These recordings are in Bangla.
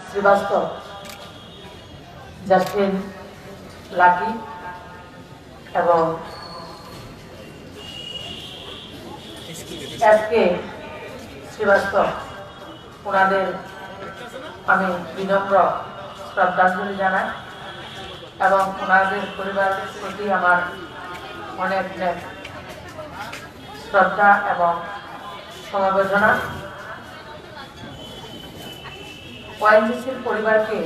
শ্রীবাস্তব, জাস্টিন লাকি এবং এসকে শ্রীবাস্তব, ওনাদের আমি বিনম্র শ্রদ্ধাঞ্জলি জানাই এবং ওনাদের পরিবারের প্রতি আমার অনেক অনেক শ্রদ্ধা এবং সমবেদনা। ওআইএনজিসির পরিবারকে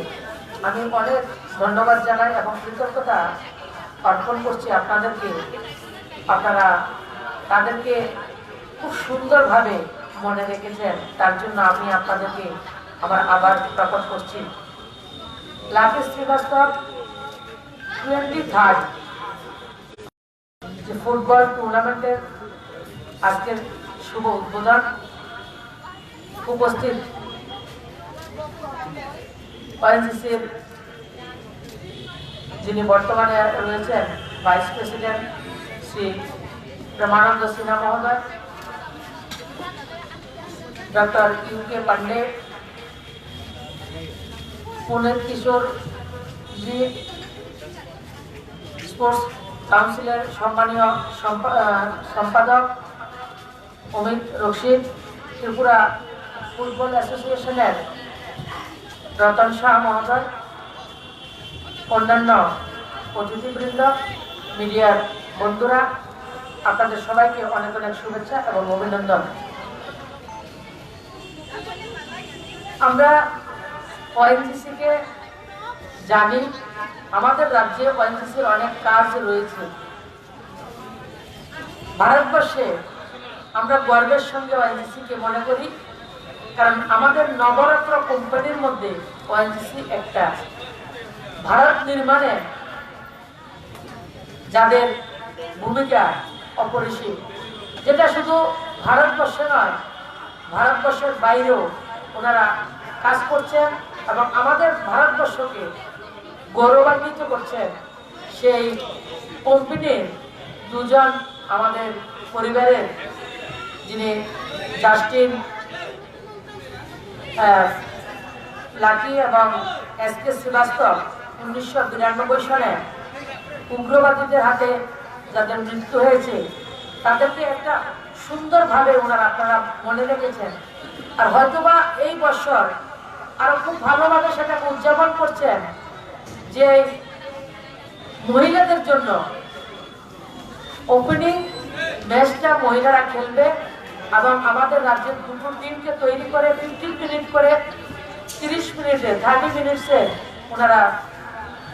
আমি অনেক ধন্যবাদ জানাই এবং কৃতজ্ঞতা অর্পণ করছি আপনাদেরকে। আপনারা তাদেরকে খুব সুন্দরভাবে মনে রেখেছেন, তার জন্য আমি আপনাদেরকে আমার আবার প্রকট করছি। লাকি শ্রীবাস্তব 23rd যে ফুটবল টুর্নামেন্টের আজকের শুভ উদ্বোধন, উপস্থিত ওআইএনজিসির যিনি বর্তমানে রয়েছেন ভাইস প্রেসিডেন্ট শ্রী প্রেমানন্দ সিনহা মহোদয়, ডক্টর ইউকে পান্ডে, পুনেত কিশোর জি, স্পোর্টস কাউন্সিলের সম্মানীয় সম্পাদক অমিত রশিদ, ত্রিপুরা ফুটবল অ্যাসোসিয়েশনের রতন শাহ মহোদয়, অন্যান্য অতিথিবৃন্দ, মিডিয়ার বন্ধুরা, আপনাদের সবাইকে অনেক অনেক শুভেচ্ছা এবং অভিনন্দন। আমরা ওআইএনজিসিকে জানি, আমাদের রাজ্যে ওআইএনজিসির অনেক কাজ রয়েছে। ভারতবর্ষে আমরা গর্বের সঙ্গে ওআইএনজিসিকে মনে করি, কারণ আমাদের নবরত্ন কোম্পানির মধ্যে ওআইএনজিসি একটা। ভারত নির্মাণে যাদের ভূমিকা অপরিসীম, যেটা শুধু ভারতবর্ষে নয়, ভারতবর্ষের বাইরেও ওনারা কাজ করছেন এবং আমাদের ভারতবর্ষকে গৌরবান্বিত করছেন। সেই কোম্পানির দুজন আমাদের পরিবারের, যিনি জাস্টিন লাকি এবং এসকে শ্রীবাস্তব, 1992 সালে উগ্রবাদীদের হাতে যাদের মৃত্যু হয়েছে, তাদেরকে একটা সুন্দরভাবে ওনারা আপনারা মনে রেখেছেন। আর হয়তোবা এই বছর আরো খুব ভালোভাবে সেটাকে উদযাপন করছেন, যে মহিলাদের জন্য ওপেনিং ম্যাচটা মহিলারা খেলবে এবং আমাদের রাজ্যের দুটো টিমকে তৈরি করে 15 মিনিট করে 30 মিনিটে 30 মিনিটসে ওনারা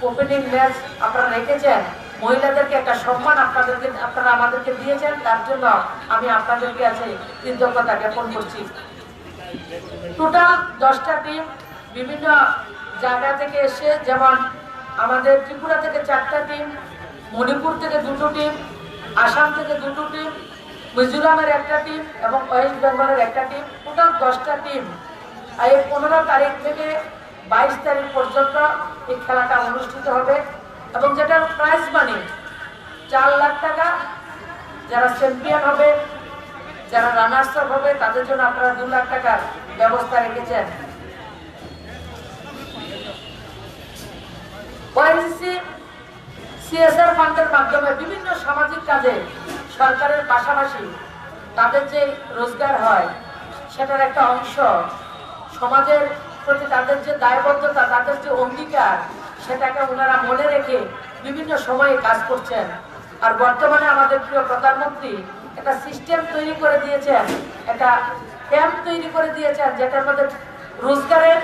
ওপেনিং ম্যাচ আপনারা রেখেছেন। মহিলাদেরকে একটা সম্মান আপনারা আমাদেরকে দিয়েছেন, তার জন্য আমি আপনাদেরকে আছে কৃতজ্ঞতা জ্ঞাপন করছি। টোটাল 10টা টিম বিভিন্ন জায়গা থেকে এসে, যেমন আমাদের ত্রিপুরা থেকে 4টা টিম, মণিপুর থেকে 2টো টিম, আসাম থেকে 2টো টিম, মিজোরামের একটা টিম এবং ওয়েস্ট বেঙ্গলের একটা টিম, টোটাল 10টা টিম। এই 15 তারিখ থেকে 22 তারিখ পর্যন্ত এই খেলাটা অনুষ্ঠিত হবে এবং যেটার প্রাইজ মানি 4 লাখ টাকা। যারা চ্যাম্পিয়ন হবে, যারা রানার্স আপ হবে, তাদের জন্য আপনারা 2 লাখ টাকার ব্যবস্থা রেখেছেন। ওআইএনজিসি সিএসআর ফান্ডের মাধ্যমে বিভিন্ন সামাজিক কাজে সরকারের পাশাপাশি তাদের যে রোজগার হয়, সেটার একটা অংশ সমাজের প্রতি তাদের যে দায়বদ্ধতা, তাদের যে অঙ্গীকার, সেটাকে ওনারা মনে রেখে বিভিন্ন সময়ে কাজ করছেন। আর বর্তমানে আমাদের প্রিয় প্রধানমন্ত্রী একটা সিস্টেম তৈরি করে দিয়েছেন, একটা ক্যাম্প তৈরি করে দিয়েছেন, যেটার মধ্যে রোজগারের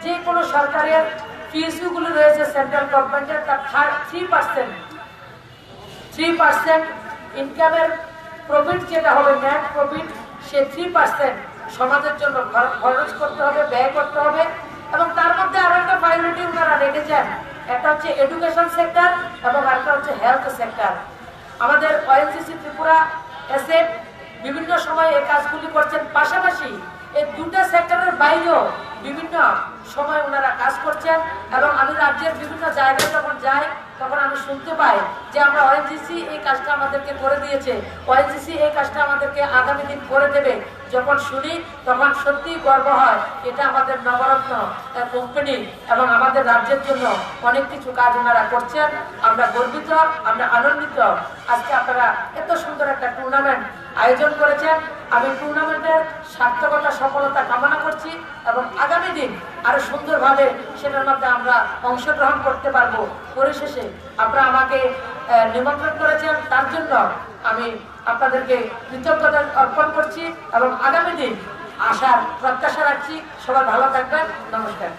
যে কোনো সরকারের পিএসইউগুলো রয়েছে সেন্ট্রাল গভর্নমেন্টের, তার 3% ইনকামের প্রফিট যেটা হবে, নেট প্রফিট, সে 3% সমাজের জন্য খরচ করতে হবে, ব্যয় করতে হবে। এবং তার মধ্যে আরো একটা প্রায়োরিটি ওনারা রেখেছেন, একটা হচ্ছে এডুকেশন সেক্টর এবং আরেকটা হচ্ছে হেলথ সেক্টর। আমাদের ওআইএনজিসি ত্রিপুরা এসে বিভিন্ন সময় এই কাজগুলি করছেন, পাশাপাশি এই দুটো সেক্টরের বাইরেও বিভিন্ন সময় ওনারা কাজ করছেন। এবং আমি রাজ্যের বিভিন্ন জায়গায় যখন যাই, তখন আমি শুনতে পাই যে আমরা ওআইএনজিসি এই কাজটা আমাদেরকে করে দিয়েছে, ওআইএনজিসি এই কাজটা আমাদেরকে আগামী দিন করে দেবে। যখন শুনি তখন সত্যি গর্ব হয়। এটা আমাদের নবরত্ন কোম্পানি এবং আমাদের রাজ্যের জন্য অনেক কিছু কাজ ওনারা করছেন। আমরা গর্বিত, আমরা আনন্দিত। আজকে আপনারা এত সুন্দর একটা টুর্নামেন্ট আয়োজন করেছেন। আমি টুর্নামেন্টের সার্থকতা সফলতা কামনা করছি এবং আগামী দিন আরো সুন্দরভাবে সেটার মধ্যে আমরা অংশগ্রহণ করতে পারবো। পরিশেষে আপনারা আমাকে নিমন্ত্রণ করেছেন, তার জন্য আমি আপনাদেরকে কৃতজ্ঞতা অর্পণ করছি এবং আগামী দিন আসার প্রত্যাশা রাখছি। সবাই ভালো থাকবেন। নমস্কার।